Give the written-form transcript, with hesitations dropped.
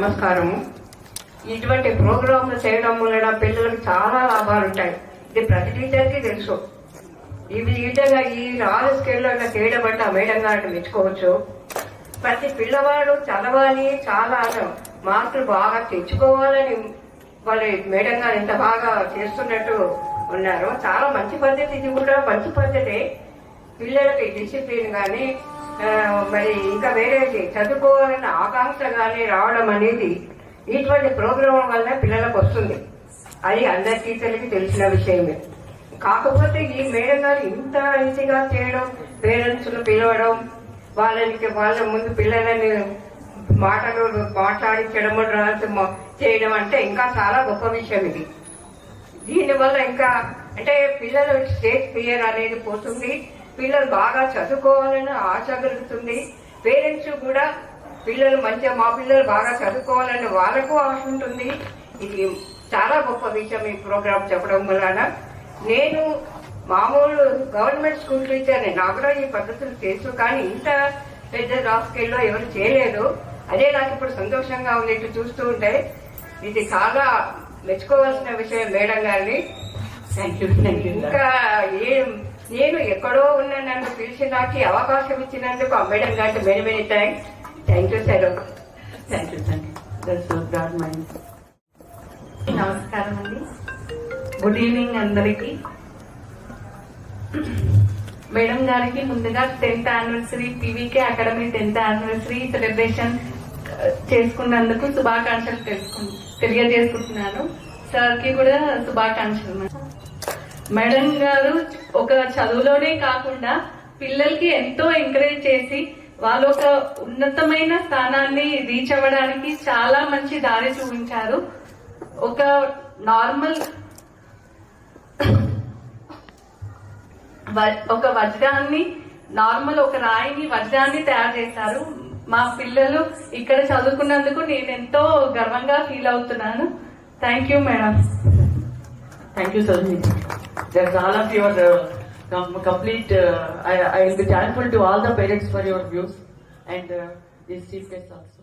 నమస్కారము. ఇటువంటి ప్రోగ్రాంలు చేయడం వలన పిల్లలకు చాలా లాభాలు ఉంటాయి. ఇది ప్రతి టీచర్కి తెలుసు. ఈ విధంగా ఈ 6 స్కేల్లో ఇలా చేయడం అంటే ఆ మేడం గారిని మెచ్చుకోవచ్చు. ప్రతి పిల్లవాడు చదవాలి, చాలా మార్కులు బాగా తెచ్చుకోవాలని వాళ్ళ మేడం గారు ఎంత బాగా చేస్తున్నట్టు ఉన్నారు. చాలా మంచి పద్ధతి. ఇది కూడా మంచి పద్ధతే. పిల్లలకి డిసిప్లిన్ కానీ మరి ఇంకా వేరే చదువుకోవాలన్న ఆకాంక్ష కానీ రావడం అనేది ఇటువంటి ప్రోగ్రాం వల్ల పిల్లలకు వస్తుంది. అది అందరి టీచర్లకి తెలిసిన విషయమే. కాకపోతే ఈ మేడం గారు ఇంత ఈజీగా చేయడం, పేరెంట్స్ ను పిలవడం, వాళ్ళ ముందు పిల్లలని మాటలు మాట్లాడించడం చేయడం అంటే ఇంకా చాలా గొప్ప విషయం ఇది. దీనివల్ల ఇంకా అంటే పిల్లలు స్టేజ్ ఫియర్ అనేది పోతుంది. పిల్లలు బాగా చదువుకోవాలని ఆశ కలుగుతుంది. పేరెంట్స్ కూడా పిల్లలు మంచిగా మా పిల్లలు బాగా చదువుకోవాలని వాళ్ళకు ఆశ ఉంటుంది. ఇది చాలా గొప్ప విషయం ఈ ప్రోగ్రామ్ చెప్పడం వలన. నేను మామూలు గవర్నమెంట్ స్కూల్ టీచర్ని, నాకు కూడా ఈ పద్ధతులు తెలుసు, కానీ ఇంత పెద్ద స్కేల్లో ఎవరు చేయలేదు. అదే నాకు ఇప్పుడు సంతోషంగా ఉంది ఇటు చూస్తూ ఉంటే. ఇది చాలా మెచ్చుకోవాల్సిన విషయం మేడం గారిని. ఇంకా నేను ఎక్కడో ఉన్న నన్ను పిలిచి నాకు అవకాశం ఇచ్చినందుకు ఆ మేడం గారికి many many thanks. Thank you sir. నమస్కారం అండి. గుడ్ ఈవినింగ్ అందరికి. మేడం గారికి ముందుగా 10th anniversary PVK academy 10th anniversary celebration చేసుకున్నందుకు శుభాకాంక్షలు తెలియజేసుకుంటున్నాను. సార్ కి కూడా శుభాకాంక్షలు. మేడం గారు ఒక చదువులోనే కాకుండా పిల్లలకి ఎంతో ఎంకరేజ్ చేసి వాళ్ళు ఒక ఉన్నతమైన స్థానాన్ని రీచ్ అవ్వడానికి చాలా మంచి దారి చూపించారు. ఒక నార్మల్ ఒక వజ్రాన్ని ఒక రాయిని వజ్రాన్ని తయారు చేశారు. మా పిల్లలు ఇక్కడ చదువుకున్నందుకు నేను ఎంతో గర్వంగా ఫీల్ అవుతున్నాను. Thank you madam. Thank you, Sajni. That's all of your complete. I will be thankful to all the parents for your views and this chief guest also.